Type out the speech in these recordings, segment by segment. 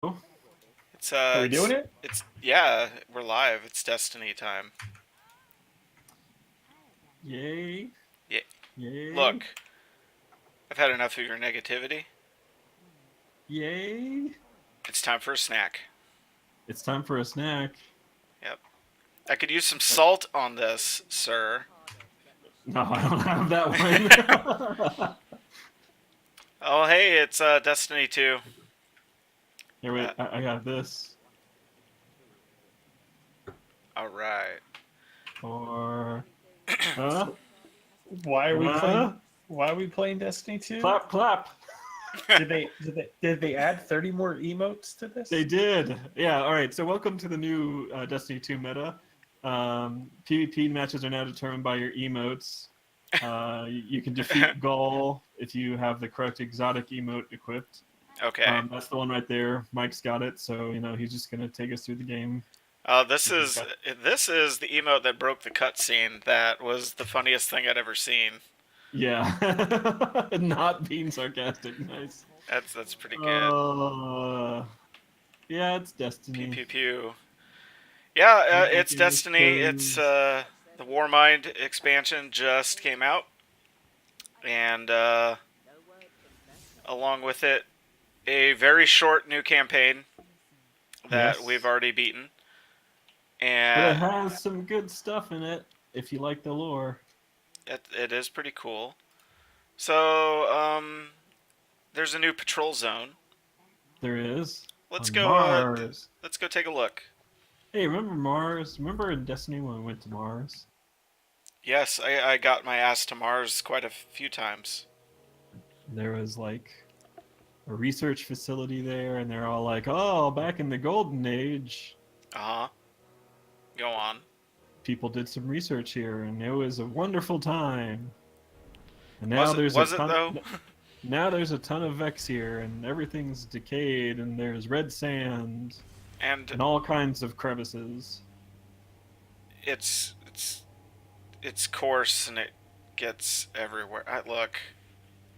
It's Are we doing it? yeah, we're live. It's Destiny time. Yay. Yeah, Yay. look, I've had enough of your negativity. Yay. It's time for a snack. It's time for a snack. Yep. I could use some salt on this, sir. No, I don't have that one. Oh, hey, it's Destiny 2. Here, Uh, wait. I got this. all right. Or... Huh? Why are we Huh? playing? Why are we playing Destiny 2? Clap, clap. Did they add 30 more emotes to this? They did. Yeah, alright. So welcome to the new Destiny 2 meta. PvP matches are now determined by your emotes. You can defeat Gaul if you have the correct exotic emote equipped. Okay. That's the one right there. Mike's got it, so he's just gonna take us through the game. This is the emote that broke the cutscene. That was the funniest thing I'd ever seen. Yeah, not being sarcastic. Nice. That's pretty good. Yeah, it's Destiny. Pew pew pew. Yeah, it's Destiny. It's the Warmind expansion just came out, and along with it, a very short new campaign that we've already beaten. And but it has some good stuff in it if you like the lore. It is pretty cool. So, there's a new patrol zone. There is. Let's on go. Mars. Let's go take a look. Hey, remember Mars? Remember in Destiny when we went to Mars? Yes, I got my ass to Mars quite a few times. There was like a research facility there, and they're all like, "Oh, back in the golden age." Uh-huh. Go on. People did some research here, and it was a wonderful time. And now there's a ton. Though? Now there's a ton of Vex here, and everything's decayed, and there's red sand, and all kinds of crevices. It's coarse and it gets everywhere. Look.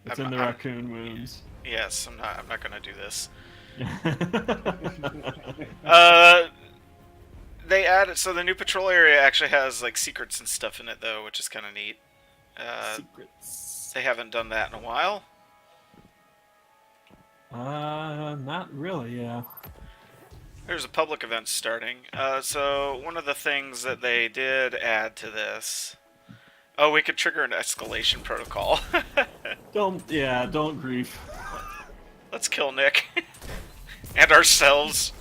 It's in the raccoon wounds. Yes, I'm not gonna do this. They added, so the new patrol area actually has like secrets and stuff in it though, which is kind of neat. Secrets. They haven't done that in a while. Not really, yeah. There's a public event starting. So one of the things that they did add to this. Oh, we could trigger an escalation protocol. Don't grief. Let's kill Nick. And ourselves.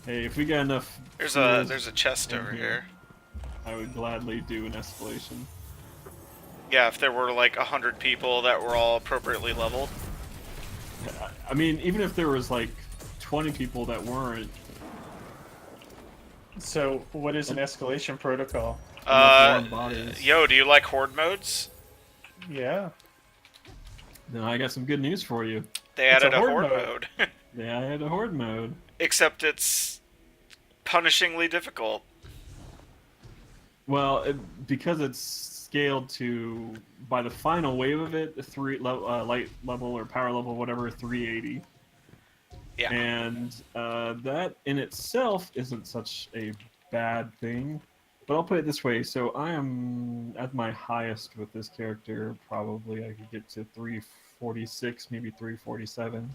Hey, if we got enough... There's a chest over here. I would gladly do an escalation. Yeah, if there were like 100 people that were all appropriately leveled. I mean, even if there was like 20 people that weren't. So, what is an escalation protocol? Yo, do you like horde modes? Yeah. Then I got some good news for you. They added a horde mode. They added a horde mode. Except it's punishingly difficult. Well, because it's scaled to, by the final wave of it, light level or power level, whatever, 380. Yeah. And that in itself isn't such a bad thing. But I'll put it this way. So I am at my highest with this character. Probably I could get to 346, maybe 347.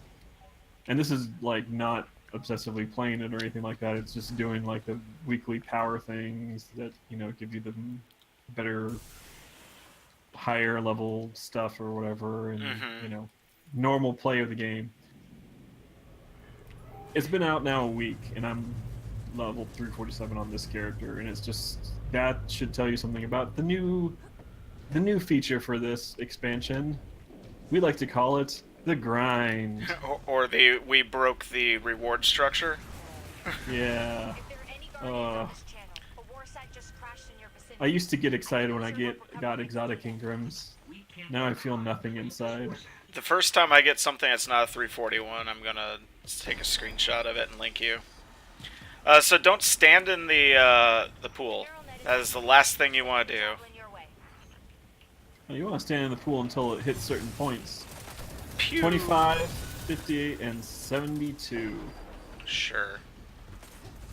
And this is like not obsessively playing it or anything like that. It's just doing like the weekly power things that, give you the better, higher level stuff or whatever, and normal play of the game. It's been out now a week, and I'm level 347 on this character, and it's just, that should tell you something about the new feature for this expansion. We like to call it the grind. Or we broke the reward structure. Yeah. I used to get excited when I got exotic Ingrams. Now I feel nothing inside. The first time I get something that's not a 341, I'm gonna take a screenshot of it and link you. So don't stand in the pool. That is the last thing you want to do. You want to stand in the pool until it hits certain points. Pew. 25, 58 and 72. Sure.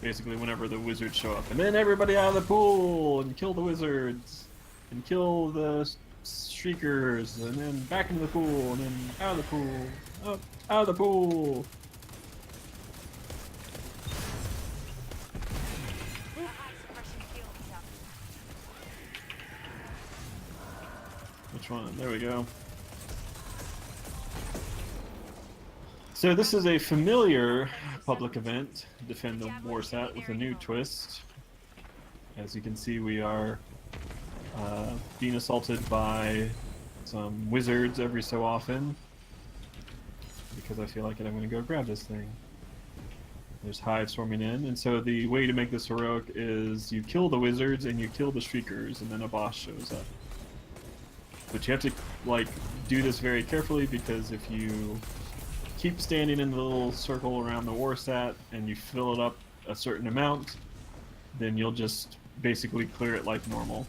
Basically, whenever the wizards show up. And then everybody out of the pool! And kill the wizards! And kill the shriekers! And then back into the pool! And then out of the pool! Up! Out of the pool! Which one? There we go. So this is a familiar public event, Defend the Warsat, with a new twist. As you can see, we are being assaulted by some wizards every so often. Because I feel like it, I'm going to go grab this thing. There's hives swarming in, and so the way to make this heroic is you kill the wizards and you kill the shriekers, and then a boss shows up. But you have to like do this very carefully, because if you keep standing in the little circle around the warsat and you fill it up a certain amount, then you'll just basically clear it like normal.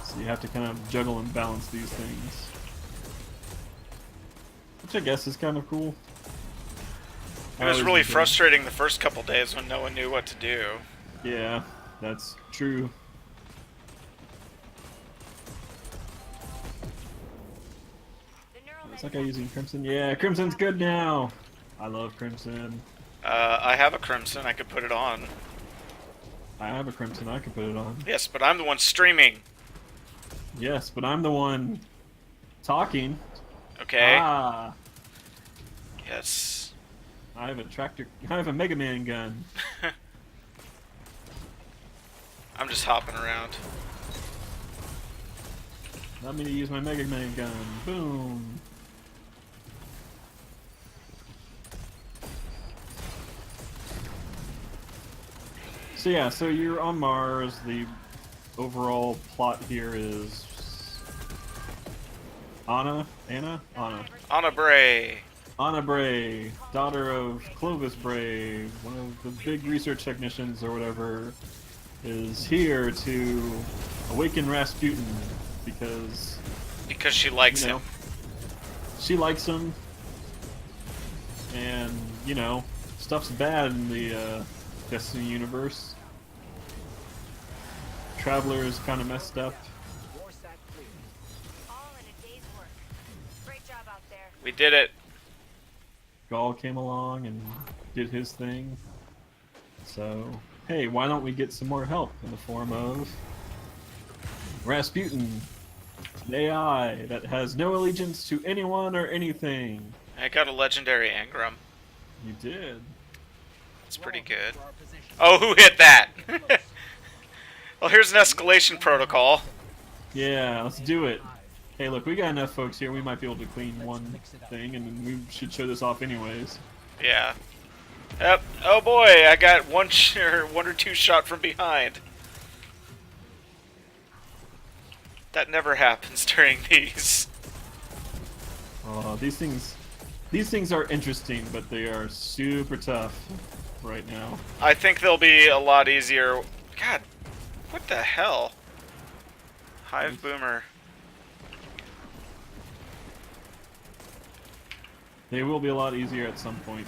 So you have to kind of juggle and balance these things, which I guess is kind of cool. It was really frustrating the first couple days when no one knew what to do. Yeah, that's true. It's like I'm using Crimson. Yeah, Crimson's good now. I love Crimson. I have a Crimson. I could put it on. I have a Crimson. I can put it on. Yes, but I'm the one streaming. Yes, but I'm the one talking. Okay. Ah. Yes. I have a tractor. I have a Mega Man gun. I'm just hopping around. Allow me to use my Mega Man gun. Boom. So yeah, so you're on Mars. The overall plot here is Anna Bray. Anna Bray, daughter of Clovis Bray, one of the big research technicians or whatever, is here to awaken Rasputin because she likes him. She likes him, and stuff's bad in the Destiny universe. Traveler is kind of messed up. We did it. Gaul came along and did his thing. So, hey, why don't we get some more help in the form of Rasputin, an AI that has no allegiance to anyone or anything. I got a legendary Engram. You did. It's pretty good. Oh, who hit that? Well, here's an Escalation Protocol. Yeah, let's do it. Hey, look, we got enough folks here. We might be able to clean one thing, and we should show this off anyways. Yeah. Yep. Oh boy, I got one or two shot from behind. That never happens during these. These things are interesting, but they are super tough right now. I think they'll be a lot easier. God, what the hell? Hive Boomer. They will be a lot easier at some point,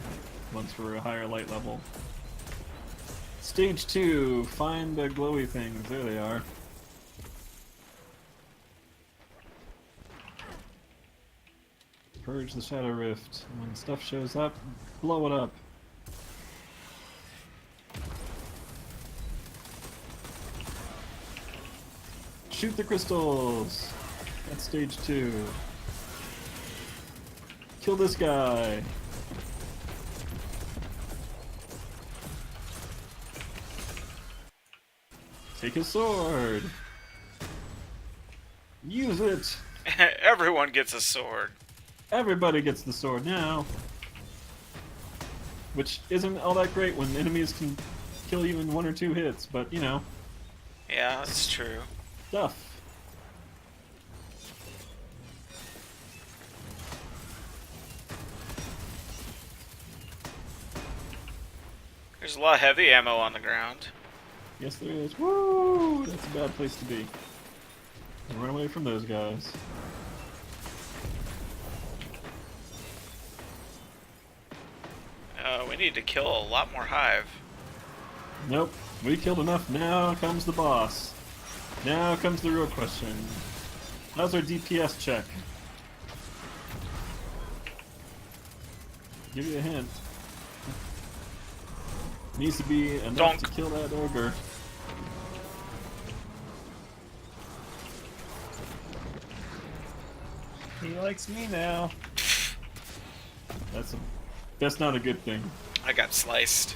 once we're a higher light level. Stage 2, find the glowy things. There they are. Purge the Shadow Rift. When stuff shows up, blow it up. Shoot the crystals! That's stage 2. Kill this guy! Take his sword! Use it! Everyone gets a sword. Everybody gets the sword now. Which isn't all that great when enemies can kill you in 1 or 2 hits, but Yeah, that's true. stuff. There's a lot of heavy ammo on the ground. Yes, there is. Woo! That's a bad place to be. Run away from those guys. We need to kill a lot more hive. Nope. We killed enough. Now comes the boss. Now comes the real question. How's our DPS check? Give you a hint. Needs to be enough to kill that ogre. He likes me now. That's not a good thing. I got sliced.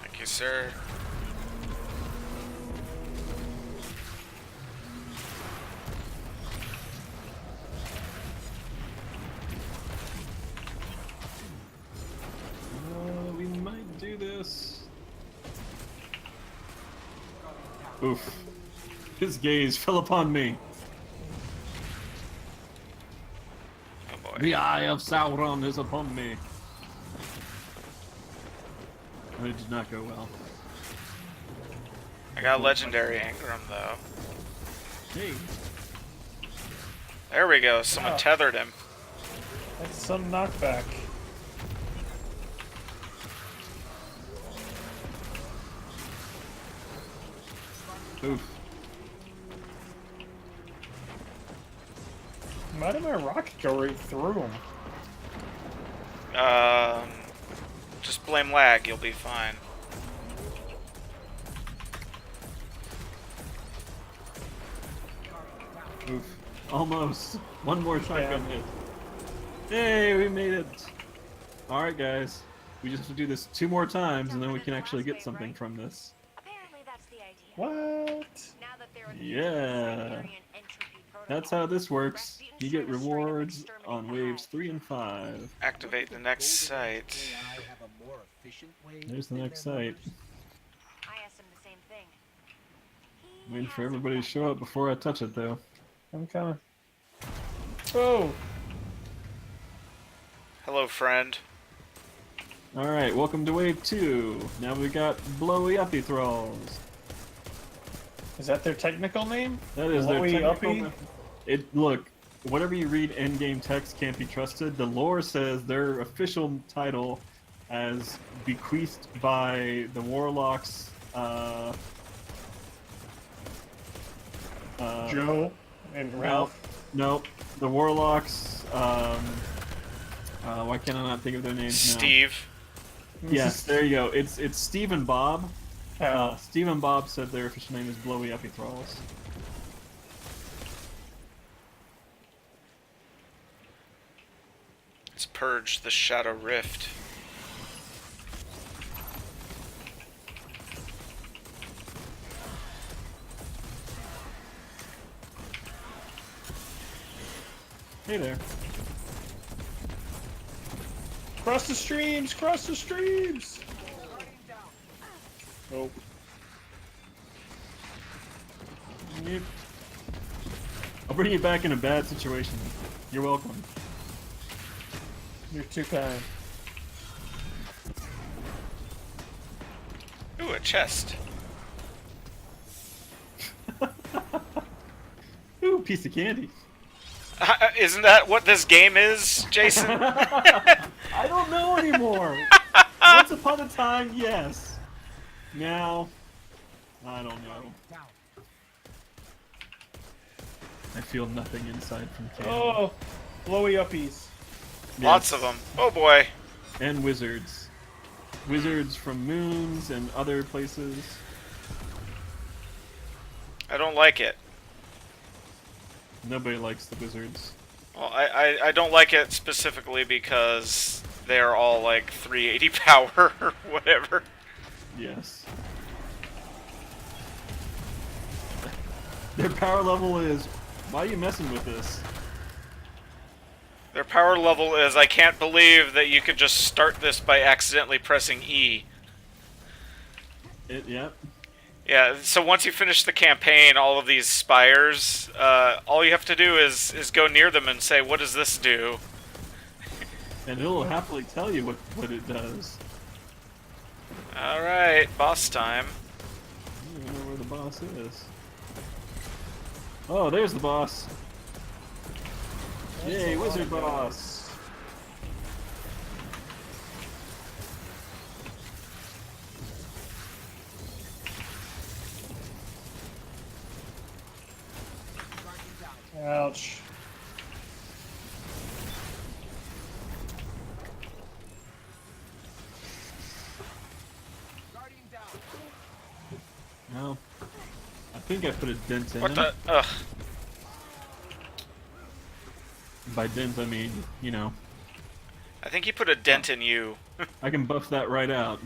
Thank you, sir. We might do this. Oof. His gaze fell upon me. Oh boy. The eye of Sauron is upon me. It did not go well. I got legendary Ingram though. Hey. There we go. Someone tethered him. That's some knockback. Oof. Why did my rocket go right through him? Just blame lag. You'll be fine. Oof. Almost. One more shotgun hit. Hey, we made it. Alright, guys. We just have to do this 2 more times, and then we can actually get something from this. Apparently that's the idea. What? Now that there are Yeah. That's how this works. You get rewards on waves 3 and 5. Activate the next site. There's the next site. I asked him the same thing. Waiting for everybody to show up before I touch it, though. I'm coming. Oh! Hello, friend. Alright, welcome to wave 2. Now we got blowy uppy thralls. Is that their technical name? That is their Blowy technical... uppy? Look, whatever you read endgame text can't be trusted. The lore says their official title as bequeathed by the warlocks, Joe and Ralph. Nope. The warlocks, why can I not think of their names now? Steve. Yes, there you go. It's Steve and Bob. Oh. Steve and Bob said their official name is Blowy Uppy Thralls. Let's purge the Shadow Rift. Hey there. Cross the streams! Cross the streams! Oh. Yep. I'll bring you back in a bad situation. You're welcome. You're too kind. Ooh, a chest. Ooh, piece of candy. Isn't that what this game is, Jason? I don't know anymore. Once upon a time, yes. Now, I don't know. I feel nothing inside from candy. Oh! Blowy uppies. Lots of them. Oh boy. And wizards. Wizards from moons and other places. I don't like it. Nobody likes the wizards. Well, I don't like it specifically because they're all like 380 power or whatever. Yes. Their power level is, why are you messing with this? Their power level is, I can't believe that you could just start this by accidentally pressing E. Yep. Yeah, so once you finish the campaign, all of these spires, all you have to do is go near them and say, what does this do? And it'll happily tell you what it does. Alright, boss time. I don't even know where the boss is. Oh, there's the boss. Yay, wizard boss. Ouch. No. I think I put a dent in What him. the? Ugh. By dent, I mean, you know, I think he put a dent in you. I can buff that right out.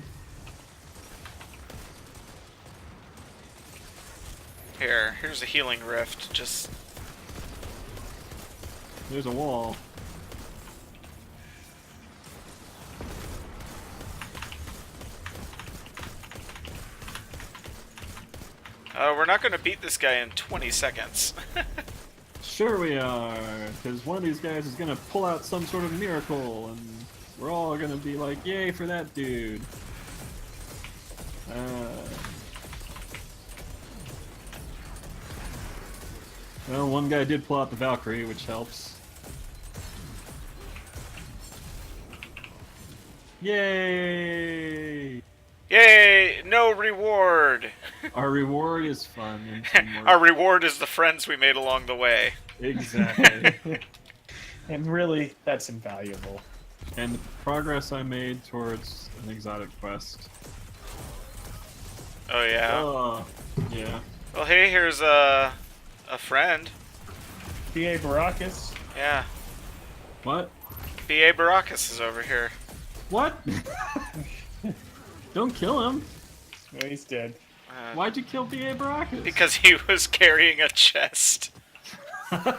Here's a healing rift. Just There's a wall. we're not gonna beat this guy in 20 seconds. Sure we are, because one of these guys is gonna pull out some sort of miracle, and we're all gonna be like, yay for that dude. Well, one guy did pull out the Valkyrie, which helps. Yay! Yay! No reward. Our reward is fun and teamwork. Our reward is the friends we made along the way. Exactly. And really, that's invaluable. And the progress I made towards an exotic quest. Oh yeah. Oh, yeah. Well, hey, here's a friend. B.A. Baracus. Yeah. What? B.A. Baracus is over here. What? Don't kill him. No, he's dead. Why'd you kill B.A. Baracus? Because he was carrying a chest that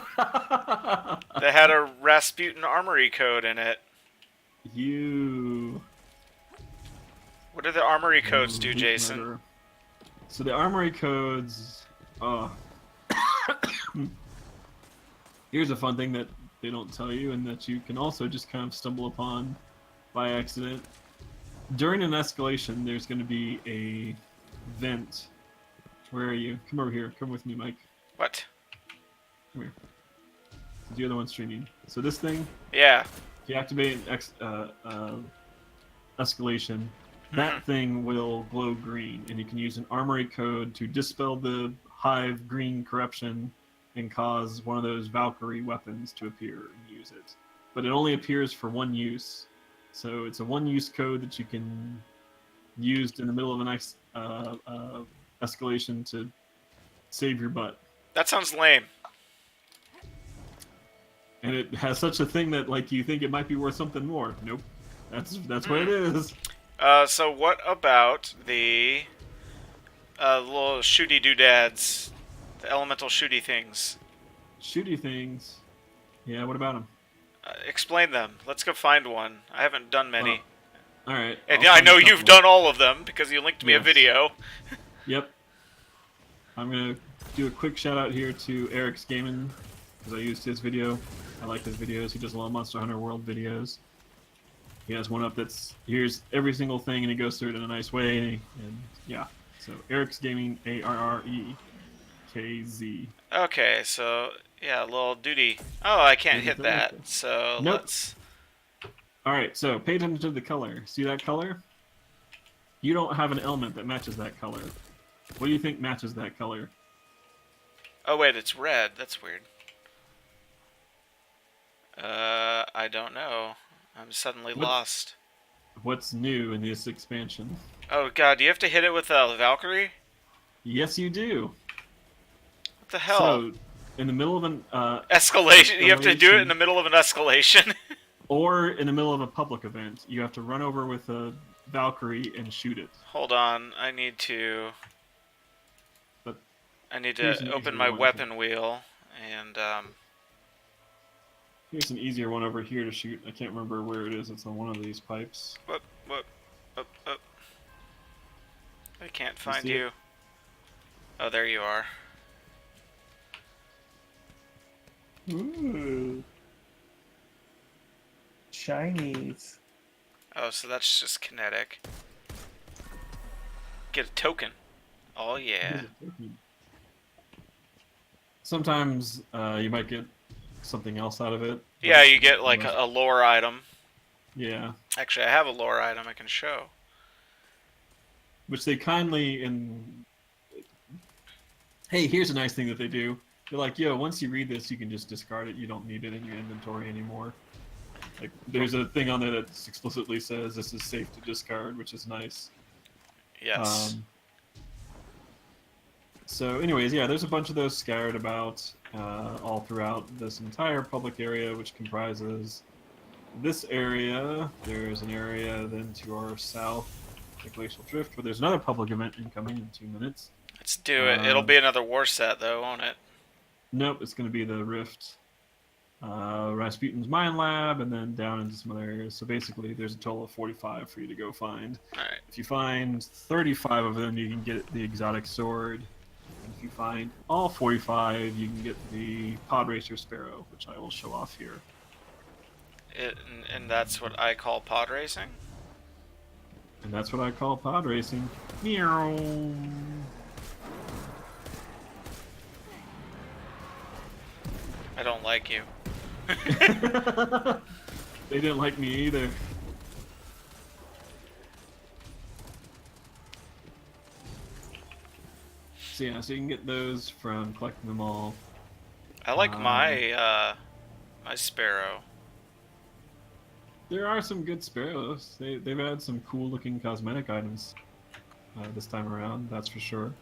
had a Rasputin Armory Code in it. You. What do the Armory Codes do, Loot Jason? murderer. So the Armory Codes. Here's a fun thing that they don't tell you, and that you can also just kind of stumble upon by accident. During an escalation, there's going to be a vent. Where are you? Come over here. Come with me, Mike. What? Come here. You're the one streaming. So this thing, Yeah. if you activate escalation, that thing will glow green, and you can use an Armory Code to dispel the hive green corruption and cause one of those Valkyrie weapons to appear and use it. But it only appears for one use. So it's a one-use code that you can use in the middle of an escalation to save your butt. That sounds lame. And it has such a thing that, like, you think it might be worth something more. Nope. That's what it is. So what about the little shooty doodads? The elemental shooty things. Shooty things. Yeah, what about them? Explain them. Let's go find one. I haven't done many. All right. And I'll I find know a you've couple. done all of them because you linked me a Yes. video. Yep. I'm gonna do a quick shout out here to Eric's Gaming because I used his video. I like his videos. He does a lot of Monster Hunter World videos. He has one up that's here's every single thing and he goes through it in a nice way. And yeah. So Eric's Gaming, ARREKZ. Okay, so yeah, little duty. Oh, I can't hit that. So Nope. let's. All right. So pay attention to the color. See that color? You don't have an element that matches that color. What do you think matches that color? Oh wait, it's red. That's weird. I don't know. I'm suddenly What? lost. What's new in this expansion? Oh god, do you have to hit it with a Valkyrie? Yes, you do. What the hell? So, in the middle of an Escalation. You have to do it escalation. in the middle of an escalation. or in the middle of a public event, you have to run over with a Valkyrie and shoot it. Hold on, I need But to here's an open easier my one. weapon wheel and Here's an easier one over here to shoot. I can't remember where it is. It's on one of these pipes. whoop. I can't find see it? you. Oh, there you are. Ooh. Shinies. Oh, so that's just kinetic. Get a token. Oh yeah. Sometimes you might get something else out of it. Yeah, you get like a lore item. Yeah, Actually, I have a lore item I can show. which they kindly Hey, here's a nice thing that they do. They're like, yo, once you read this, you can just discard it. You don't need it in your inventory anymore. Like, there's a thing on there that explicitly says this is safe to discard, which is nice. Yes. So anyways, yeah, there's a bunch of those scattered about all throughout this entire public area, which comprises this area. There's an area then to our south, the Glacial Drift, where there's another public event incoming in 2 minutes. Let's do it. It'll be another war set, though, won't it? Nope, it's going to be the Rift, Rasputin's Mine Lab, and then down into some other areas. So basically, there's a total of 45 for you to go find. Alright. If you find 35 of them, you can get the exotic sword. And if you find all 45, you can get the Pod Racer Sparrow, which I will show off here. And that's what I call pod racing? And that's what I call pod racing. Meow. I don't like you. They didn't like me either. So yeah, so you can get those from collecting them all. I like my sparrow. There are some good sparrows. They've had some cool looking cosmetic items this time around, that's for sure.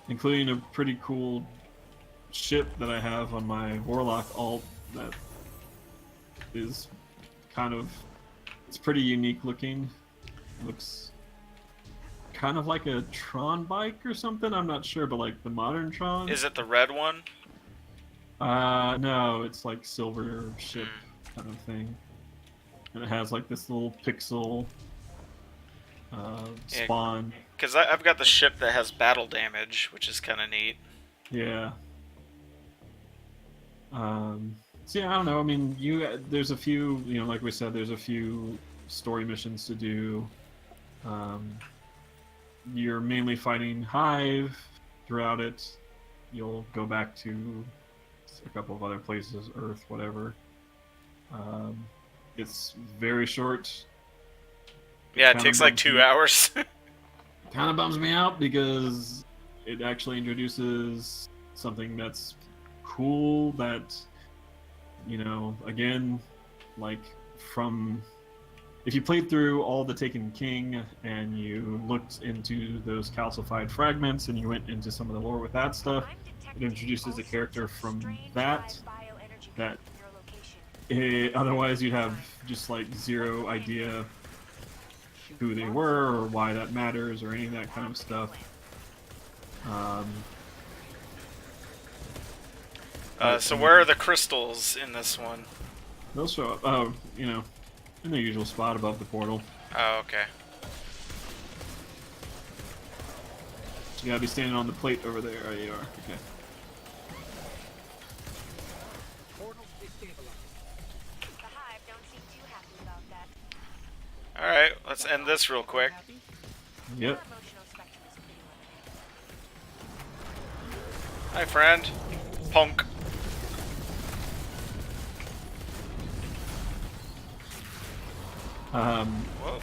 Including a pretty cool ship that I have on my Warlock alt that is kind of, it's pretty unique looking. Looks kind of like a Tron bike or something, I'm not sure, but like the modern Tron. Is it the red one? No, it's like silver ship kind of thing. And it has like this little pixel spawn. Because I've got the ship that has battle damage, which is kind of neat. Yeah. So yeah, I don't know. I mean, there's a few, you know, like we said, there's a few story missions to do. You're mainly fighting Hive throughout it. You'll go back to a couple of other places, Earth, whatever. It's very short. Yeah, it takes like 2 hours. Kind of bums me out because it actually introduces something that's cool that, you know, again, like from, if you played through all the Taken King and you looked into those calcified fragments and you went into some of the lore with that stuff, it introduces a character from that otherwise you'd have just like zero idea who they were or why that matters or any of that kind of stuff. So where are the crystals in this one? They'll show up, you know, in the usual spot above the portal. Oh, okay. You gotta be standing on the plate over there. Oh, you are. Okay. The Hive don't seem too happy about that. Alright, let's end this real quick. Yep. Your emotional spectrum is pretty limited. Hi, friend. Punk. Whoa.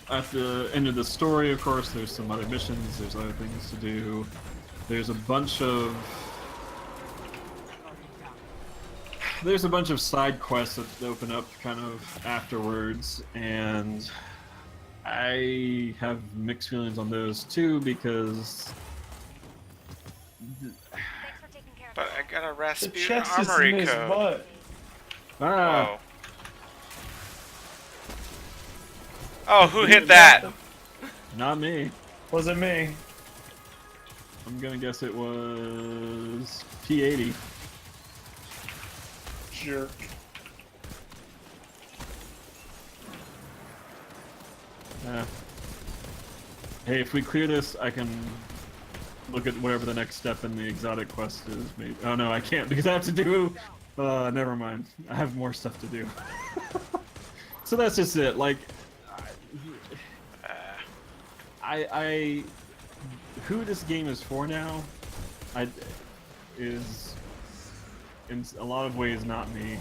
At the end of the story, of course, there's some other missions, there's other things to do. There's a bunch of side quests that open up kind of afterwards, and I have mixed feelings on those too because Thanks for taking care of But I got a The Rasputin chest is Armory in his Code. butt. Oh. Oh, who hit that? not me. Wasn't me. I'm gonna guess it was P80. Jerk. Hey, if we clear this, I can look at whatever the next step in the exotic quest is. Maybe. Oh no, I can't because I have to do. Never mind. I have more stuff to do. So that's just it. Like, I who this game is for now, is in a lot of ways not me.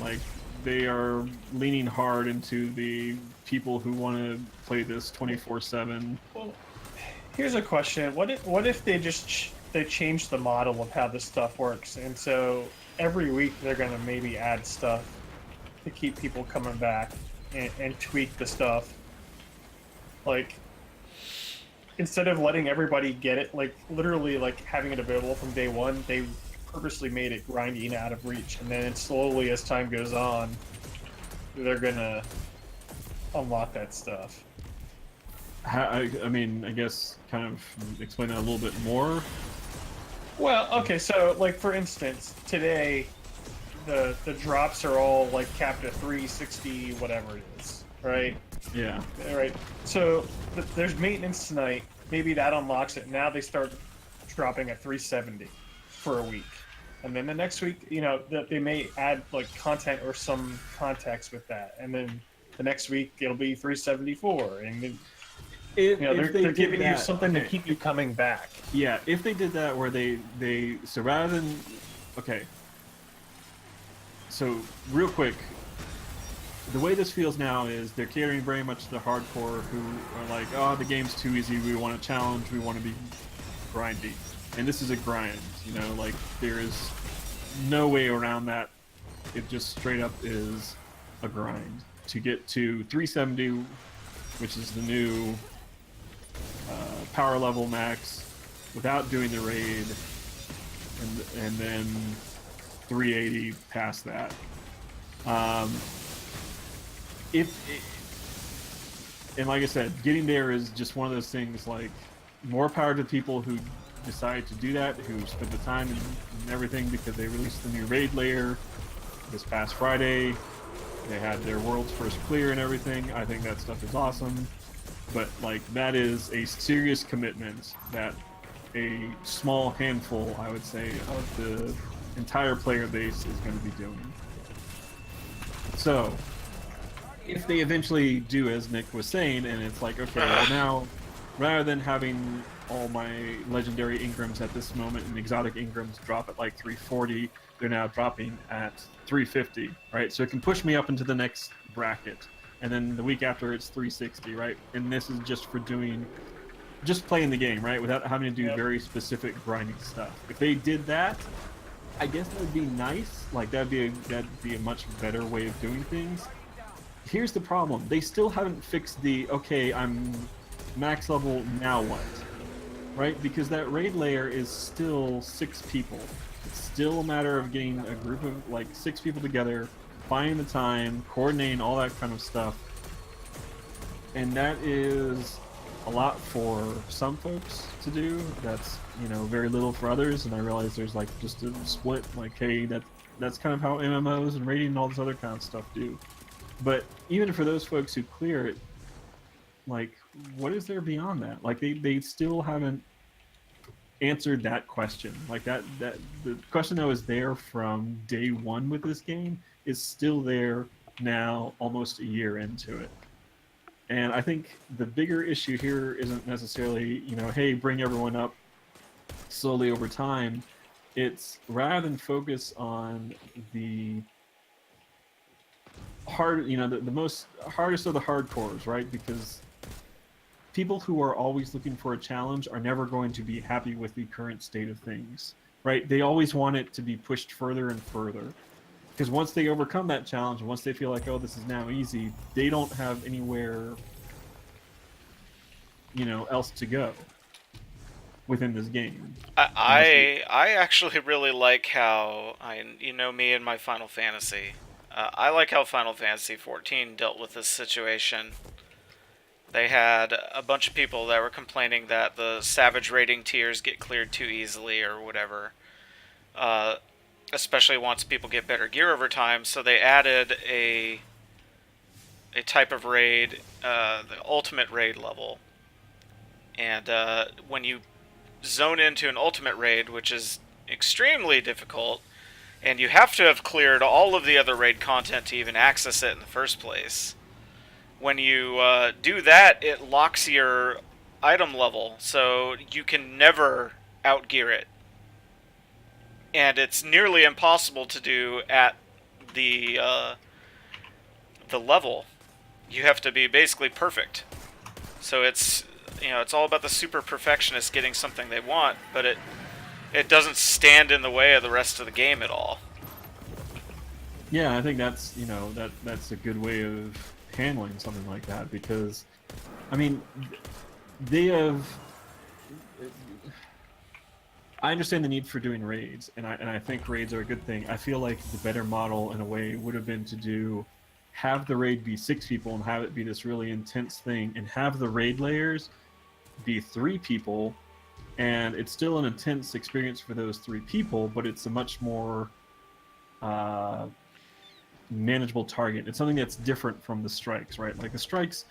Like, they are leaning hard into the people who want to play this 24/7. Well, Here's a question: what if they just they change the model of how this stuff works, and so every week they're gonna maybe add stuff to keep people coming back and tweak the stuff, like instead of letting everybody get it, like literally like having it available from day one, they purposely made it grindy and out of reach, and then slowly as time goes on, they're gonna unlock that stuff. I mean, I guess kind of explain that a little bit more. Well, okay, so like for instance, today the drops are all like capped at 360 whatever it is, right? Yeah. Right. So there's maintenance tonight. Maybe that unlocks it. Now they start dropping at 370 for a week, and then the next week, you know, they may add like content or some context with that, and then the next week it'll be 374, and then, you know, they're giving you something to keep you coming back. Yeah, if they did that where they so rather than okay. So real quick, the way this feels now is they're catering very much to the hardcore who are like, oh, the game's too easy, we want a challenge, we want to be grindy. And this is a grind, you know, like there is no way around that. It just straight up is a grind. To get to 370, which is the new power level max, without doing the raid, and then 380 past that. And like I said, getting there is just one of those things. Like, more power to people who decide to do that, who spent the time and everything, because they released the new raid layer this past Friday. They had their world's first clear and everything. I think that stuff is awesome. But like, that is a serious commitment that a small handful, I would say, of the entire player base is going to be doing. So if they eventually do as Nick was saying, and it's like, okay, well now, rather than having all my legendary Ingrams at this moment and exotic Ingrams drop at like 340, they're now dropping at 350, right? So it can push me up into the next bracket, and then the week after it's 360, right? And this is just for just playing the game, right? Without having to do very specific grinding stuff. If they did that, I guess that would be nice. Like, that'd be a much better way of doing things. Here's the problem. They still haven't fixed the, okay, I'm max level, now what? Right? Because that raid layer is still 6 people. It's still a matter of getting a group of, like, 6 people together, finding the time, coordinating all that kind of stuff. And that is a lot for some folks to do. That's, you know, very little for others. And I realize there's, like, just a split, like, hey, that's kind of how MMOs and raiding and all this other kind of stuff do. But even for those folks who clear it, like, what is there beyond that? Like, they still haven't answered that question. Like, that the question that was there from day one with this game is still there now, almost a year into it. And I think the bigger issue here isn't necessarily, you know, hey, bring everyone up slowly over time. It's rather than focus on the hard, you know, the most hardest of the hardcores, right? Because people who are always looking for a challenge are never going to be happy with the current state of things, right? They always want it to be pushed further and further. Because once they overcome that challenge, once they feel like, oh, this is now easy, they don't have anywhere, you know, else to go within this game. I actually really like how, you know me and my Final Fantasy. I like how Final Fantasy XIV dealt with this situation. They had a bunch of people that were complaining that the Savage rating tiers get cleared too easily or whatever. Especially once people get better gear over time, so they added a type of raid, the ultimate raid level. And when you zone into an ultimate raid, which is extremely difficult, and you have to have cleared all of the other raid content to even access it in the first place. When you do that, it locks your item level, so you can never outgear it. And it's nearly impossible to do at the level. You have to be basically perfect. So it's it's all about the super perfectionist getting something they want, but it doesn't stand in the way of the rest of the game at all. Yeah, I think that's that's a good way of handling something like that, because I mean they have. I understand the need for doing raids, and I think raids are a good thing. I feel like the better model, in a way, would have been to have the raid be 6 people and have it be this really intense thing, and have the raid layers be 3 people, and it's still an intense experience for those 3 people, but it's a much more manageable target. It's something that's different from the strikes, right? Like the strikes.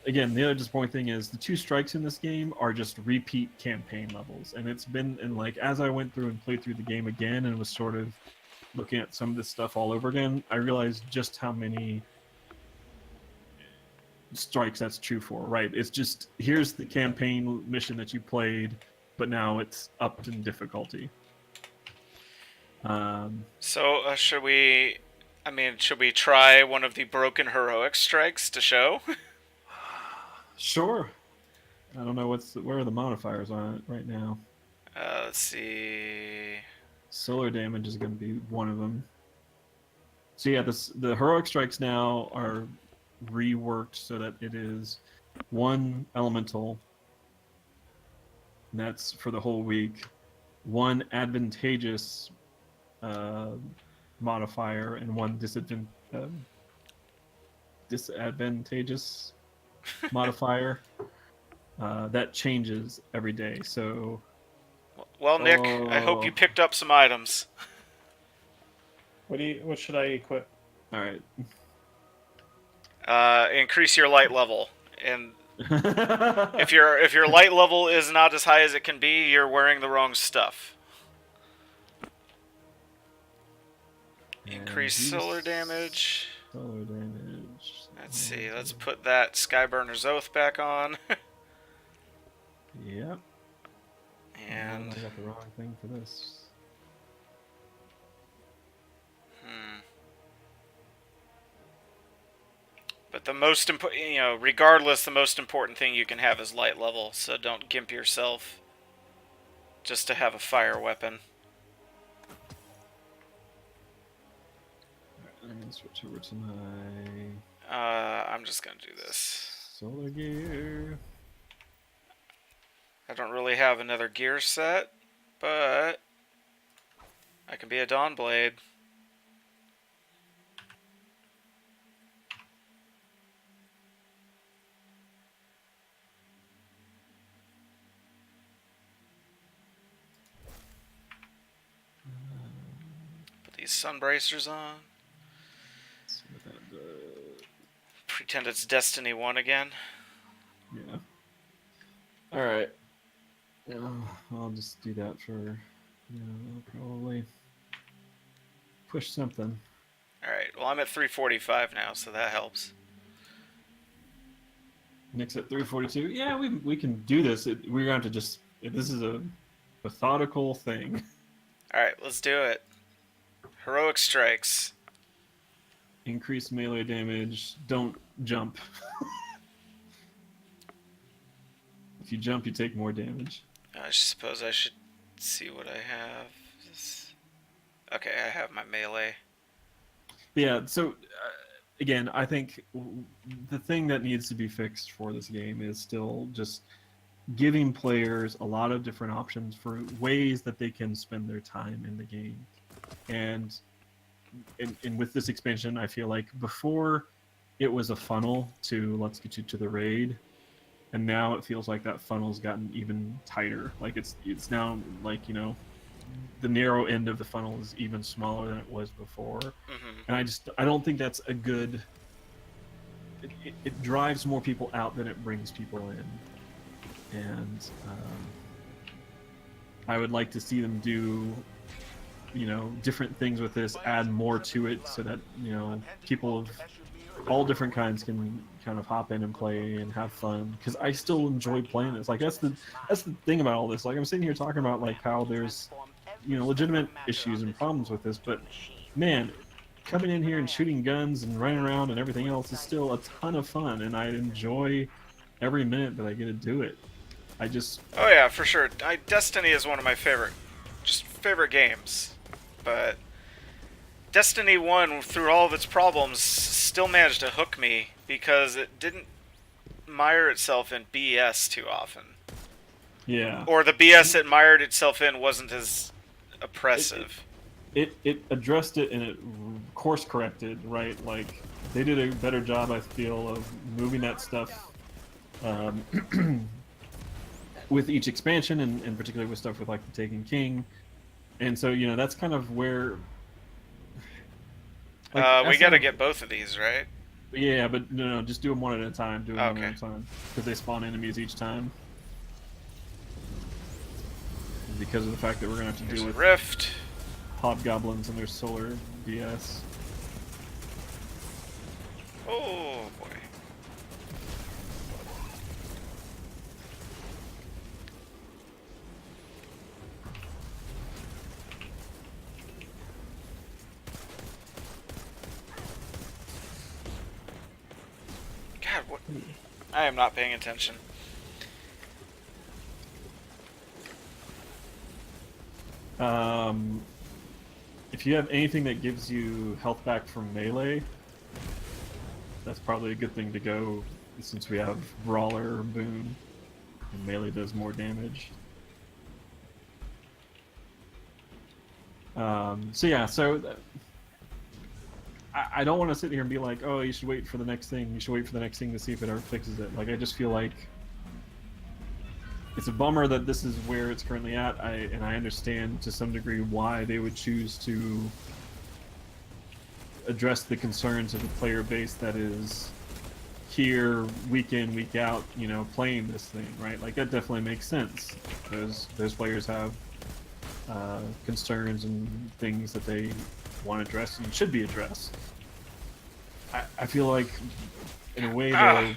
Again, the other disappointing thing is the 2 strikes in this game are just repeat campaign levels, and it's been, and like as I went through and played through the game again and was sort of looking at some of this stuff all over again, I realized just how many strikes that's true for, right? It's just, here's the campaign mission that you played, but now it's upped in difficulty. So should we try one of the broken heroic strikes to show? Sure. I don't know where are the modifiers on it right now. Let's see. Solar damage is going to be one of them. So yeah, the heroic strikes now are reworked so that it is 1 elemental, and that's for the whole week. 1 advantageous modifier and 1 disadvantageous modifier. That changes every day. So, well, Nick, I hope you picked up some items. What should I equip? all right. Increase your light level, and if your light level is not as high as it can be, you're wearing the wrong stuff. Increase solar damage. Solar damage. Let's see. Let's put that Skyburner's Oath back on. Yep. And I got the wrong thing for this. But the most important, regardless, the most important thing you can have is light level. So don't gimp yourself just to have a fire weapon. I'm gonna switch over to my I'm just gonna do this. solar gear. I don't really have another gear set, but I can be a Dawnblade. Put these sun bracers on. See what that does. Pretend it's Destiny 1 again. Yeah. All right. I'll just do that for, I'll probably push something. Alright, well I'm at 345 now, so that helps. Nick's at 342. Yeah, we can do this. We're going to have to just, this is a methodical thing. Alright, let's do it. Heroic strikes. Increase melee damage. Don't jump. If you jump, you take more damage. I suppose I should see what I have. Okay, I have my melee. Yeah, so again, I think the thing that needs to be fixed for this game is still just giving players a lot of different options for ways that they can spend their time in the game. And with this expansion, I feel like before it was a funnel to let's get you to the raid, and now it feels like that funnel's gotten even tighter. Like it's now like, the narrow end of the funnel is even smaller than it was before. Mm-hmm. And I don't think that's a good. It drives more people out than it brings people in, and I would like to see them do, different things with this, add more to it, so that people of all different kinds can kind of hop in and play and have fun. Because I still enjoy playing this. Like that's the thing about all this. Like I'm sitting here talking about like how there's legitimate issues and problems with this, but man, coming in here and shooting guns and running around and everything else is still a ton of fun, and I enjoy every minute that I get to do it. I just Oh yeah, for sure. Destiny is one of my favorite games, but Destiny 1, through all of its problems, still managed to hook me because it didn't mire itself in BS too often. yeah. Or the BS it mired itself in wasn't as oppressive. It addressed it and it course corrected, right? Like they did a better job, I feel, of moving that stuff with each expansion, and particularly with stuff with like the Taken King. And so that's kind of where. Like, We gotta get both of these, right? Yeah, but no, just do them one at a time. Do them one Okay. at a time because they spawn enemies each time. Because of the fact that we're gonna have to Here's deal a with rift. hobgoblins and their solar BS. Oh boy. God, what? I am not paying attention. If you have anything that gives you health back from melee, that's probably a good thing to go, since we have Brawler or Boon, and melee does more damage. I don't want to sit here and be like, oh, you should wait for the next thing. You should wait for the next thing to see if it ever fixes it. Like, I just feel like it's a bummer that this is where it's currently at. And I understand to some degree why they would choose to address the concerns of the player base that is here week in, week out, playing this thing, right? Like, that definitely makes sense. Those players have concerns and things that they want to address and should be addressed. I feel like, in a way, though,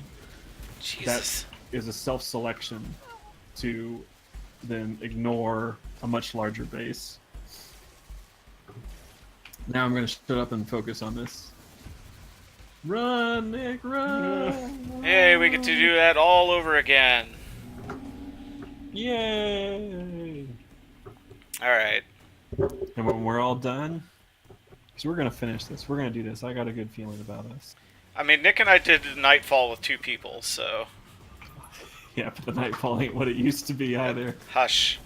Jesus. that is a self-selection to then ignore a much larger base. Now I'm going to shut up and focus on this. Run, Nick, run! Hey, we get to do that all over again. Yay! Alright. And when we're all done, because we're going to finish this, we're going to do this. I got a good feeling about us. I mean, Nick and I did Nightfall with 2 people, so... Yeah, but the Nightfall ain't what it used to be either. Hush.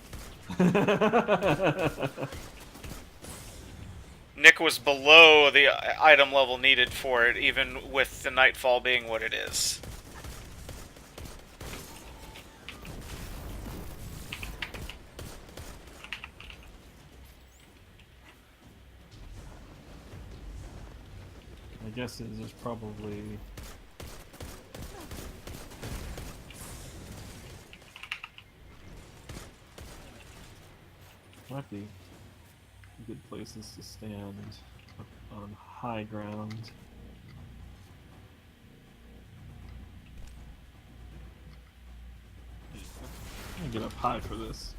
Nick was below the item level needed for it, even with the Nightfall being what it is. My guess is there's probably... might be good places to stand up on high ground. I'm gonna get up high for this.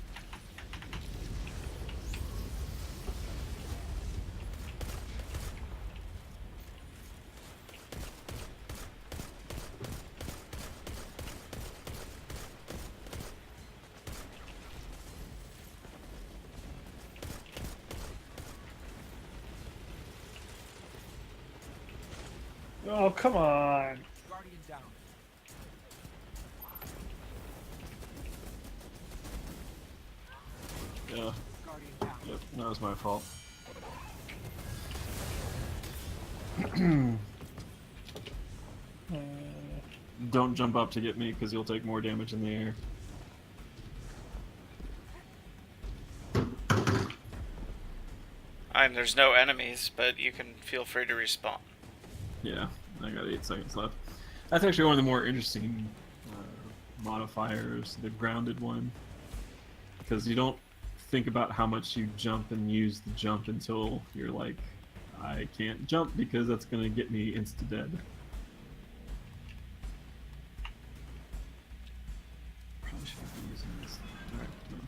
Oh, come on. Guardian down. Yeah, Guardian down. yep, that was my fault. Don't jump up to get me, because you'll take more damage in the air. And there's no enemies, but you can feel free to respawn. Yeah, I got 8 seconds left. That's actually one of the more interesting modifiers, the grounded one. Because you don't think about how much you jump and use the jump until you're like, I can't jump because that's going to get me insta-dead. Probably shouldn't be using this. Alright, no.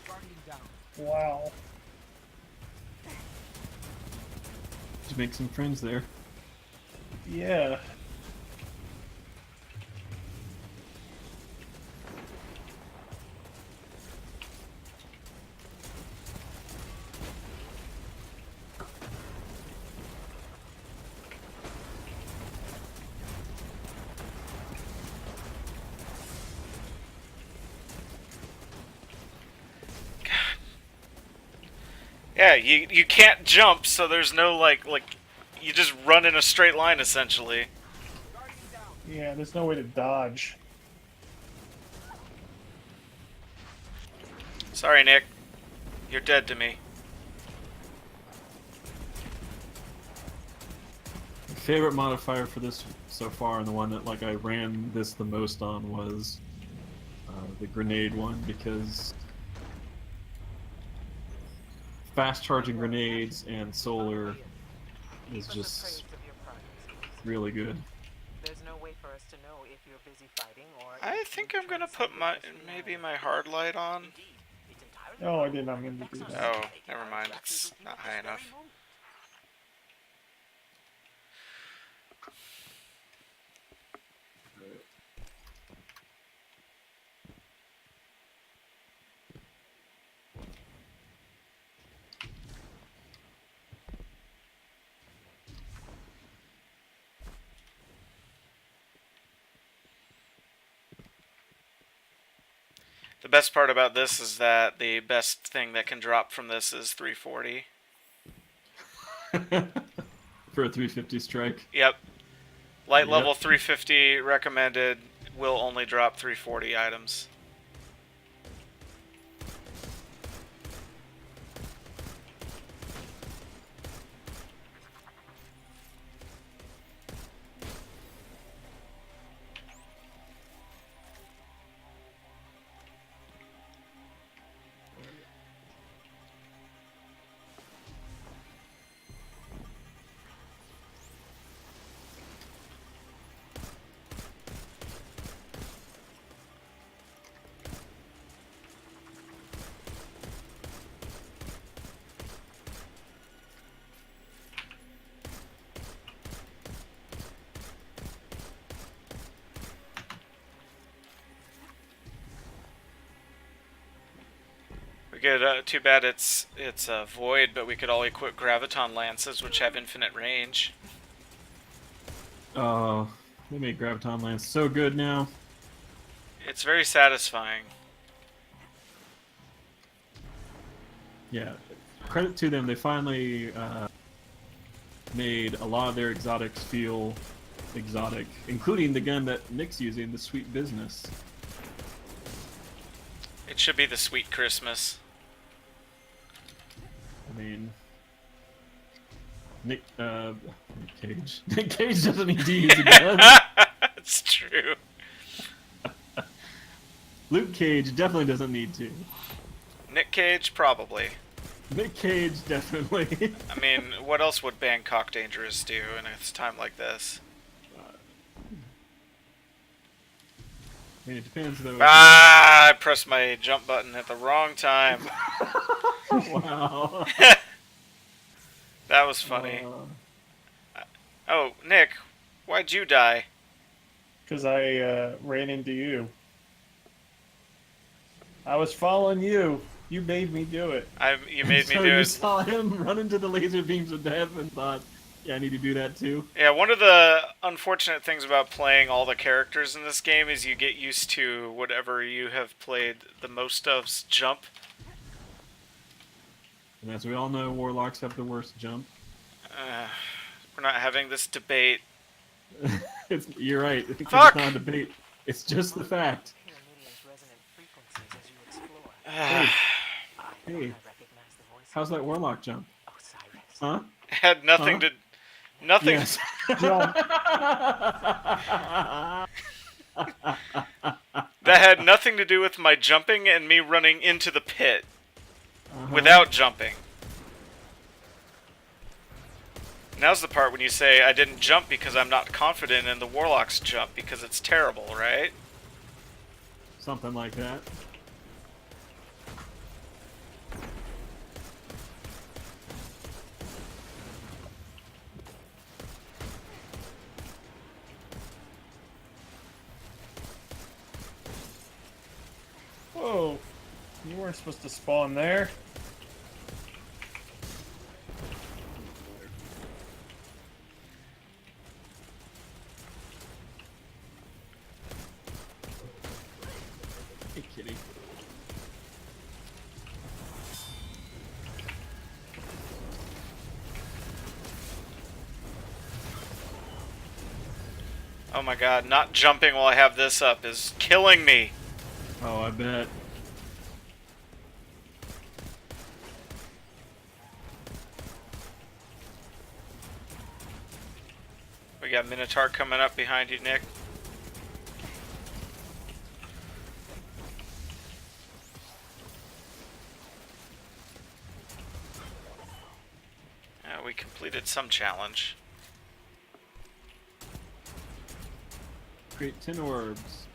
Guardian down. Wow. Just make some friends there. Yeah. Yeah, you can't jump, so there's no like you just run in a straight line essentially. Yeah, there's no way to dodge. Sorry, Nick. You're dead to me. My favorite modifier for this so far, and the one that like I ran this the most on, was the grenade one, because fast charging grenades and solar is just really good. There's no way for us to know if you're busy fighting or I think I'm gonna put maybe my hard light on. Oh, I did not mean to do that. Oh, never mind. It's not high enough. The best part about this is that the best thing that can drop from this is 340. For a 350 strike. Yep. Light Yep. level 350 recommended, will only drop 340 items. We could, too bad it's void, but we could all equip graviton lances, which have infinite range. Oh, they made Graviton Lance so good now. It's very satisfying. Yeah, credit to them. They finally made a lot of their exotics feel exotic, including the gun that Nick's using, the Sweet Business. It should be the Sweet Christmas. I mean, Nick Cage. Nick Cage doesn't need to use a gun. It's true. Luke Cage definitely doesn't need to. Nick Cage, probably. Nick Cage definitely. I mean, what else would Bangkok Dangerous do in a time like this? I mean, it depends though. Ah! I pressed my jump button at the wrong time. Wow. That was funny. Oh, Nick, why'd you die? Because I ran into you. I was following you. You made me do it. You made me So do you it. saw him run into the laser beams of death and thought, yeah, I need to do that too. Yeah, one of the unfortunate things about playing all the characters in this game is you get used to whatever you have played the most of's jump. And as we all know, Warlocks have the worst jump. We're not having this debate. You're right. It's Fuck! not a debate. It's just the fact. hear Miriam's resonant frequencies as you explore. Hey, I recognize the voice. how's that Warlock jump? Osiris. Huh? Had nothing Huh? to... Nothing... Yes. That had nothing to do with my jumping and me running into the pit Uh-huh. without jumping. Now's the part when you say I didn't jump because I'm not confident in the Warlock's jump because it's terrible, right? Something like that. weren't supposed to spawn there. Hey, kitty. Oh my god, not jumping while I have this up is killing me. Oh, I bet. We got Minotaur coming up behind you, Nick. We completed some challenge. Create 10 orbs.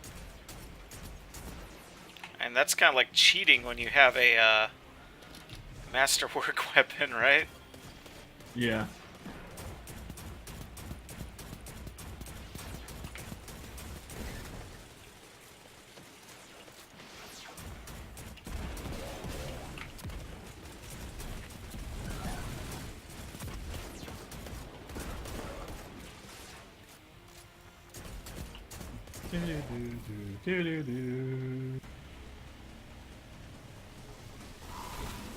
And that's kind of like cheating when you have a masterwork weapon, right? Yeah.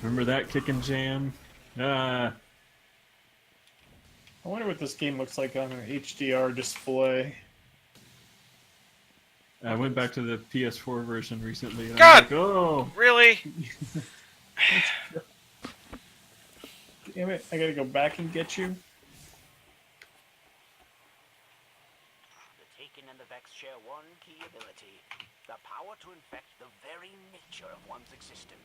Remember that kick and jam? I wonder what this game looks like on an HDR display. I went back to the PS4 version recently. And God! I was like, oh, Really? Damn it, I gotta go back and get you. The Taken and the Vex share one key ability: the power to infect the very nature of one's existence.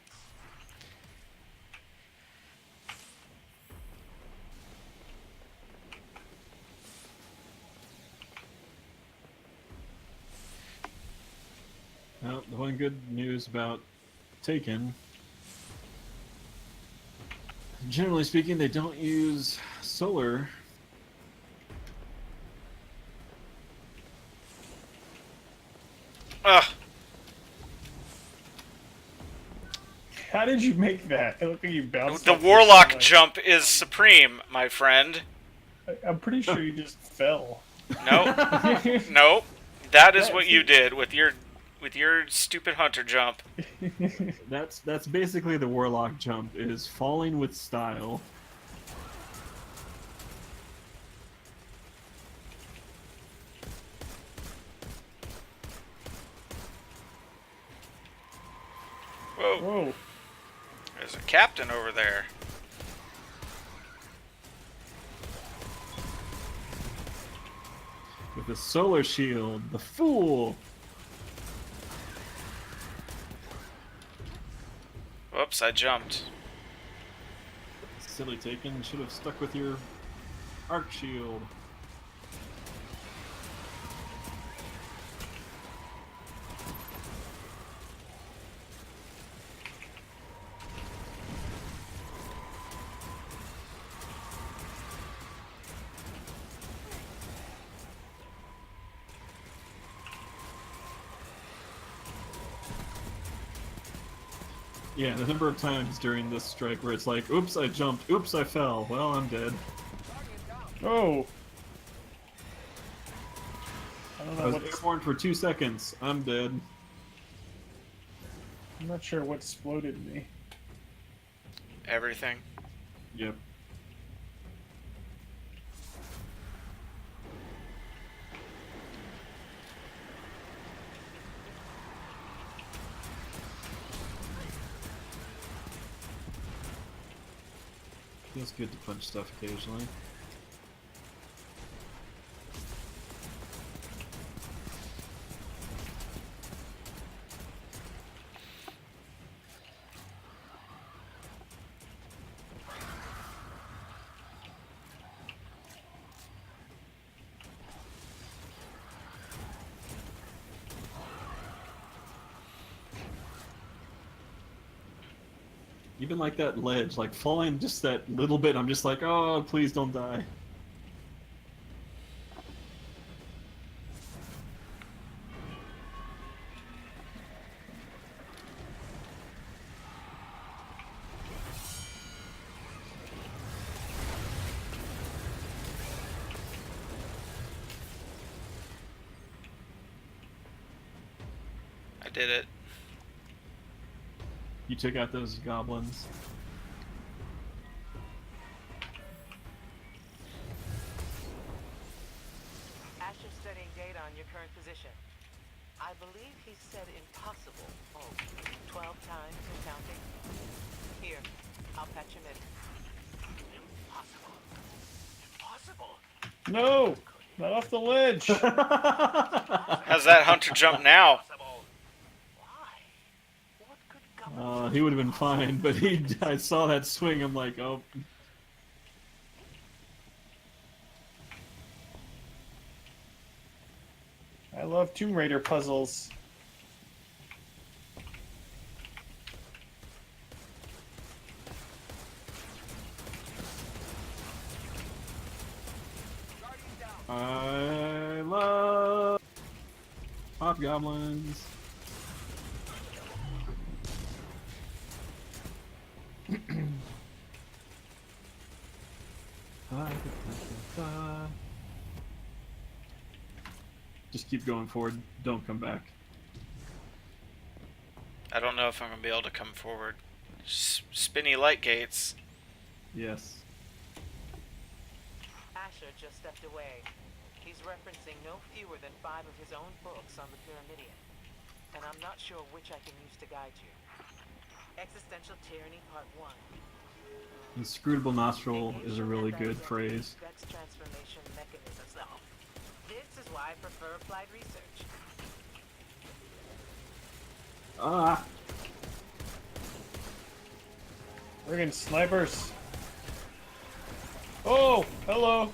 well, the one good news about Taken, generally speaking, they don't use solar. Ugh. How did you make that? It looked like you bounced. The off warlock something. jump is supreme, my friend. I'm pretty sure you just fell. Nope. Nope. That is That what you seems- did with your stupid hunter jump. That's basically the warlock jump, is falling with style. Whoa. Whoa. There's a captain over there. With a solar shield, the fool! Whoops, I jumped. Silly Taken, should have stuck with your arc shield. Yeah, the number of times during this strike where it's like, oops, I jumped, oops, I fell, well, I'm dead. Oh. I don't I know was what's. airborne for 2 seconds, I'm dead. I'm not sure what exploded me. Everything. Yep. Feels good to punch stuff occasionally. Even like that ledge, like falling just that little bit, I'm just like, oh, please don't die. I did it. You took out those goblins. Asher's studying data on your current position. I believe he said impossible. Oh, 12 times and counting. Here, I'll patch him in. Impossible. Impossible. No! Not off the ledge! How's that hunter jump now? Impossible. Why? What could government He would have been fine, but I saw that swing. I'm like, oh. I love Tomb Raider puzzles. I love hobgoblins. Just keep going forward. Don't come back. I don't know if I'm gonna be able to come forward. Spinny light gates. Yes. Asher just stepped away. He's referencing no fewer than 5 of his own books on the Pyramidion. And I'm not sure which I can use to guide you. Existential Tyranny Part 1. Inscrutable nostril is a really good phrase. Vex transformation mechanisms. Oh, this is why I prefer applied research. Ah! Friggin' snipers! Oh! Hello!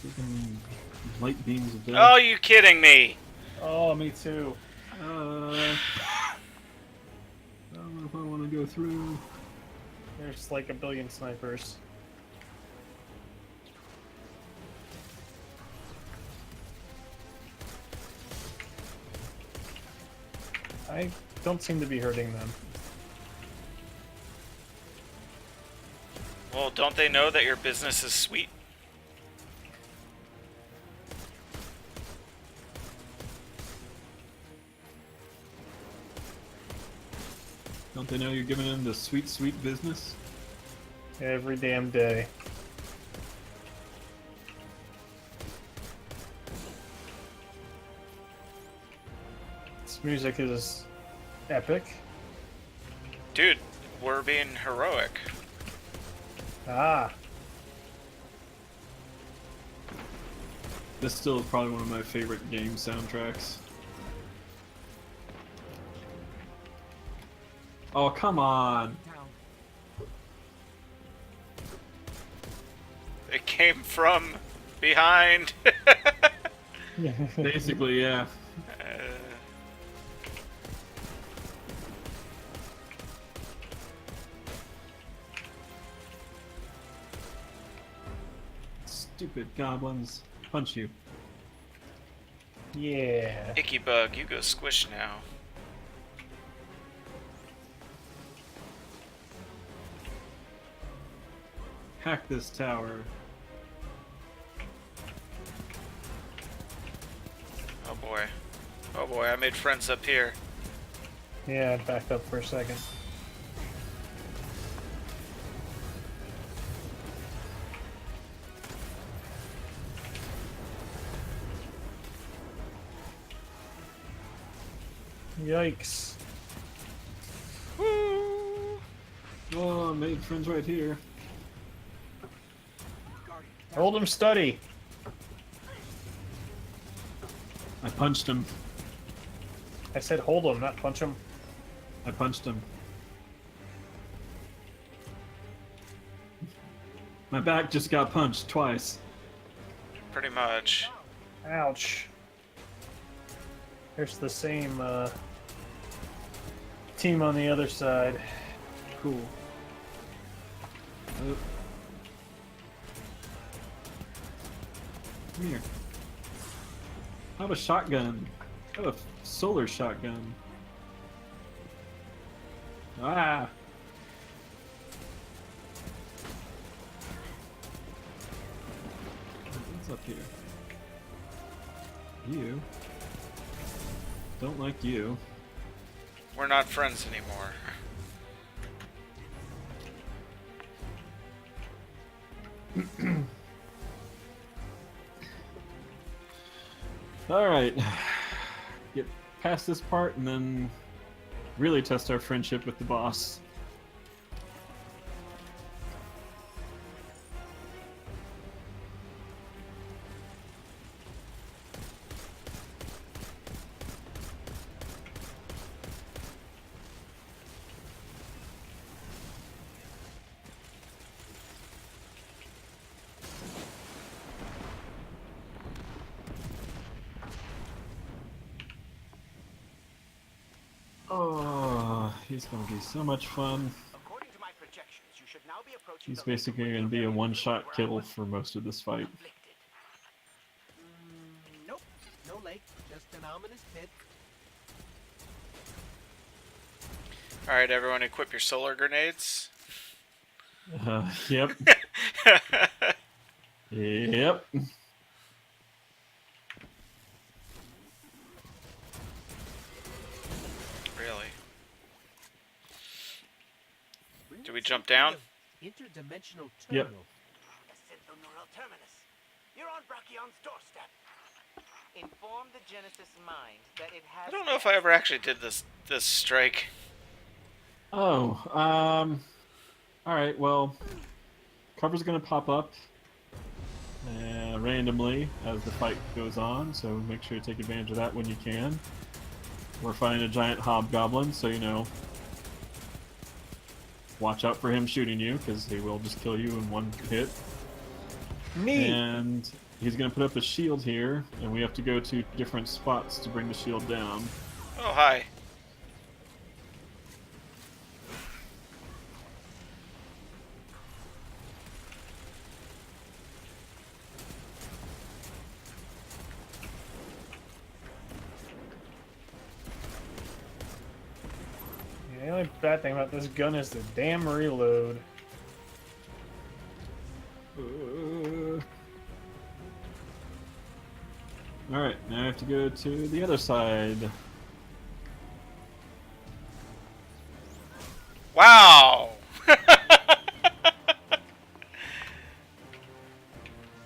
Freaking light beams of death. Oh, you kidding me? Oh, me too. I don't know if I want to go through. There's like a billion snipers. I don't seem to be hurting them. Well, don't they know that your business is sweet? Don't they know you're giving them the sweet, sweet business? Every damn day. This music is epic. Dude, we're being heroic. Ah, This still is probably one of my favorite game soundtracks. Oh, come on! It came from behind. Basically, yeah. Stupid goblins. Punch you. yeah. Icky bug, you go squish now. Hack this tower. Oh boy. Oh boy, I made friends up here. Yeah, I backed up for a second. Yikes. Woo! Oh, I made friends right here. Hold him steady. I punched him. I said hold him, not punch him. I punched him. My back just got punched twice. Pretty much. Ouch. There's the same team on the other side. Cool. Come here. I have a shotgun. I have a solar shotgun. Ah! What's up here? You. Don't like you. We're not friends anymore. Alright. Get past this part and then really test our friendship with the boss. Oh, he's gonna be so much fun. According to my projections, you should now be approaching He's the lake basically where gonna the be a very one-shot where I kill was for most of this fight. afflicted. Nope, no lake, just an ominous pit. Alright, everyone, equip your solar grenades. Yep. Yep. Really? Do we jump down? Interdimensional Yep. terminal. Ascento neural terminus. You're on Brachion's doorstep. Inform the Genesis mind that it has. I don't know if I ever actually did this strike. Oh, alright, well, cover's gonna pop up randomly as the fight goes on, so make sure you take advantage of that when you can. We're fighting a giant hobgoblin, so you know, watch out for him shooting you, because he will just kill you in one hit. Neat. And he's gonna put up a shield here, and we have to go to different spots to bring the shield down. Oh, hi. The only bad thing about this gun is the damn reload. Alright, now I have to go to the other side. Wow!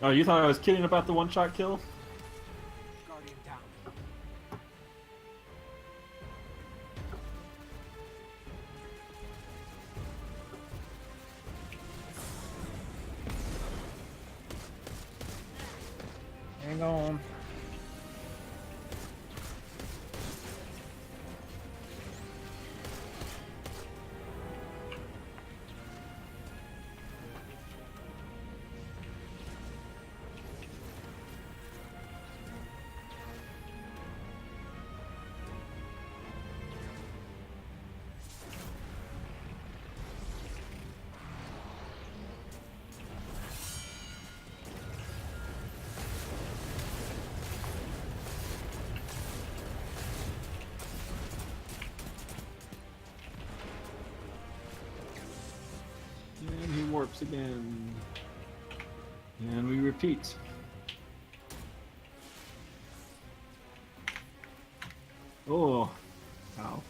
Oh, you thought I was kidding about the one-shot kill? Guardian down. Hang on. And he warps again. And we repeat. Oh, ow.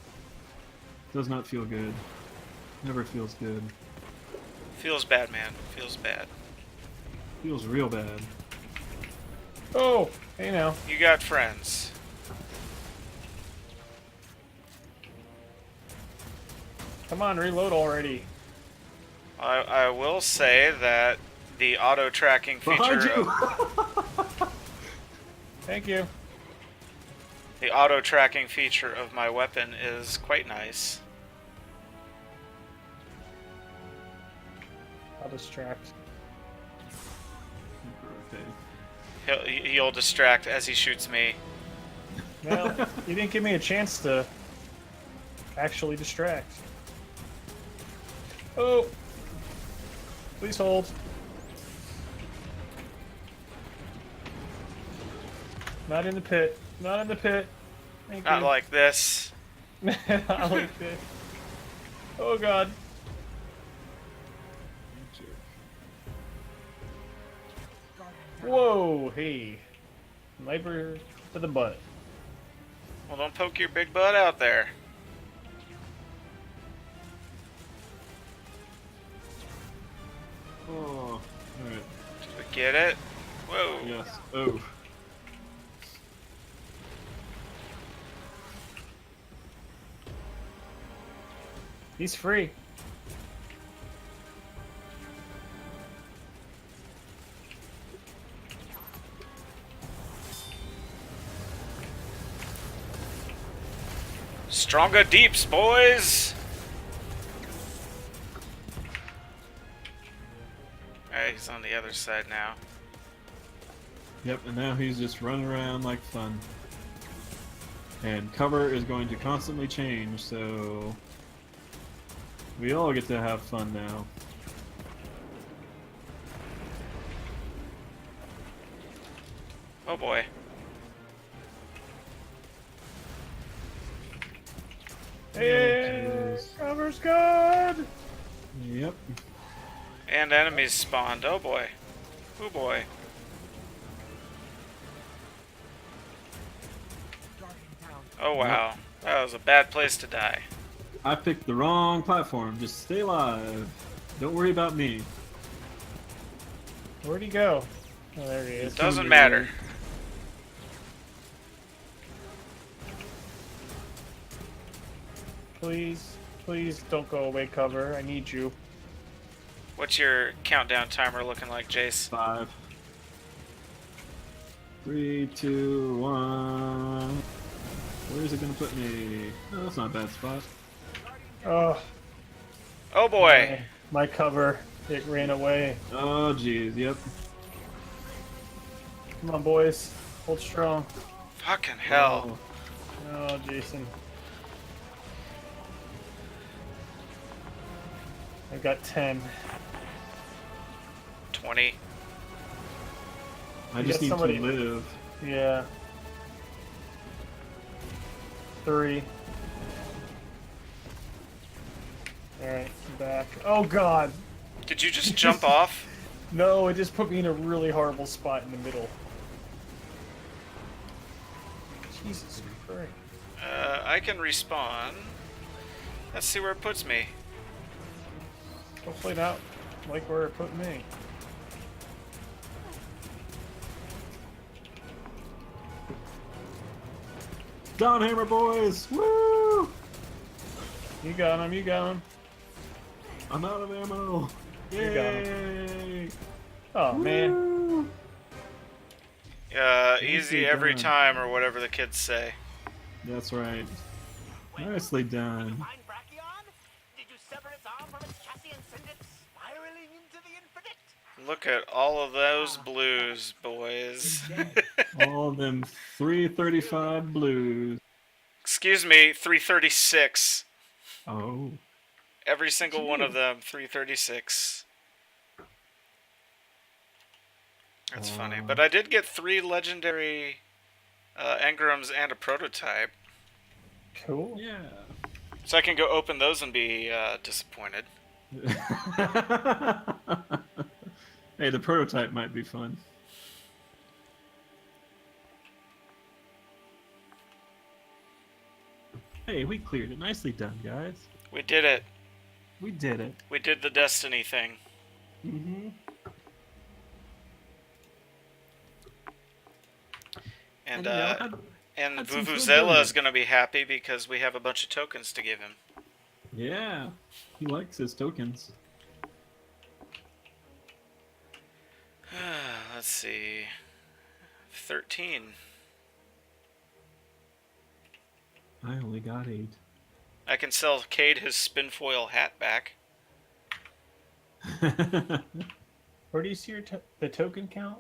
Does not feel good. Never feels good. Feels bad, man. Feels bad. Feels real bad. Oh, hey now. You got friends. Come on, reload already. I will say that the auto tracking Behind feature you! Thank you. the auto tracking feature of my weapon is quite nice. I'll distract. Okay. He'll distract as he shoots me. Well, you didn't give me a chance to actually distract. Oh! Please hold. Not in the pit. Not in the pit. Thank Not you. like this. Not like this. Oh god. Whoa, hey. Sniper. to the butt. Well, don't poke your big butt out there. Oh, alright. Did we get it? Whoa. Yes. Oh. He's free. Stronger deeps, boys! Alright, he's on the other side now. Yep, and now he's just running around like fun. And cover is going to constantly change, so we all get to have fun now. Oh boy. Hey, jeez. cover's good. Yep. And enemies spawned. Oh boy. Oh boy. Guardian down. Oh wow. That was a bad place to die. I picked the wrong platform. Just stay alive. Don't worry about me. Where'd he go? Oh, there he is. Doesn't matter. Please, please don't go away, cover. I need you. What's your countdown timer looking like, Jace? 5, 3, 2, 1. Where is it gonna put me? Oh, that's not a bad spot. Oh, Oh boy. my cover. It ran away. Oh, jeez. Yep. Come on, boys. Hold strong. Fucking hell. Oh, Jason. I got 10. 20. I You just got need somebody- to live. Yeah. 3. Alright, I'm back. Oh god! Did you just jump off? No, it just put me in a really horrible spot in the middle. Jesus Christ. I can respawn. Let's see where it puts me. Hopefully not like where it put me. Downhammer, boys! Woo! You got him, you got him. I'm out of ammo. You got Yay! Oh man. Woo! Easy every done. time, or whatever the kids say. That's right. Nicely done. Find Brachion? Did you sever its arm from its chassis and send it spiraling into the infinite? Look at all of those blues, boys. All of them 335 blues. Excuse me, 336. Oh. Every single one of them, 336. That's funny. But I did get 3 legendary engrams and a prototype. Cool. Yeah. So I can go open those and be disappointed. Hey, the prototype might be fun. Hey, we cleared it. Nicely done, guys. We did it. We did it. We did the Destiny thing. Mm-hmm. And had some fun Vuvuzela doing is it. going to be happy because we have a bunch of tokens to give him. Yeah, he likes his tokens. Let's see. 13. I only got 8. I can sell Cade his spinfoil hat back. Where do you see your the token count?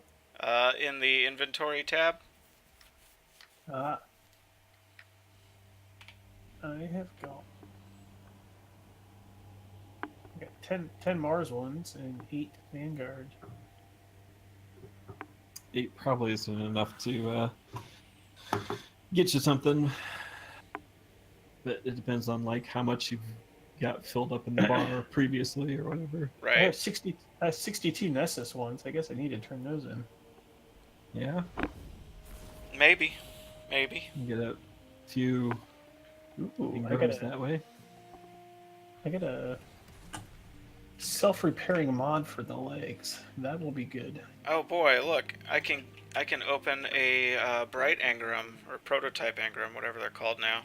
In the inventory tab. I have got. I got 10 Mars ones and 8 Vanguard. 8 probably isn't enough to get you something. But it depends on like how much you've got filled up in the bar previously or whatever. I Right. have 62 Nessus ones. I guess I need to turn those in. Yeah. Maybe. Maybe. Get a few Ooh, ingrams that way. I got a self-repairing mod for the legs. That will be good. Oh boy, look! I can open a bright engram or prototype engram, whatever they're called now.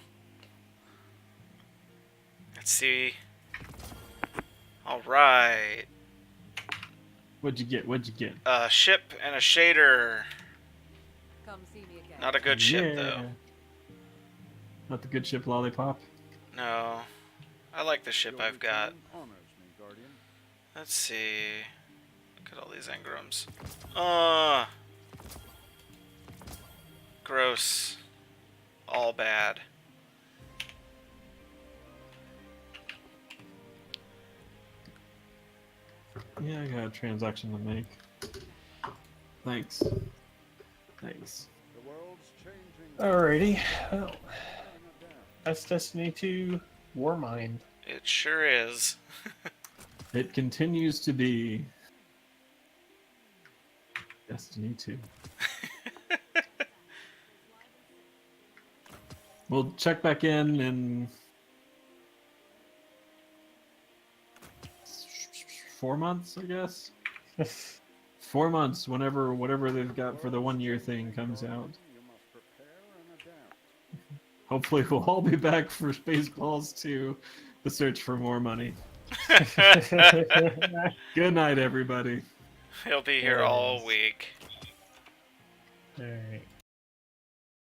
Let's see. All right. What'd you get? What'd you get? A ship and a shader. Come see me again. Not a good ship though. Not the good ship lollipop. No. I like the ship I've got. Let's see. Look at all these engrams. Gross. All bad. Yeah, I got a transaction to make. Thanks. Thanks. Alrighty. Well, that's Destiny 2 Warmind. It sure is. It continues to be Destiny 2. We'll check back in 4 months, I guess. 4 months, whatever they've got for the 1 year thing comes out. Hopefully we'll all be back for Spaceballs 2, the search for more money. Good night, everybody. He'll be here all week. Alright.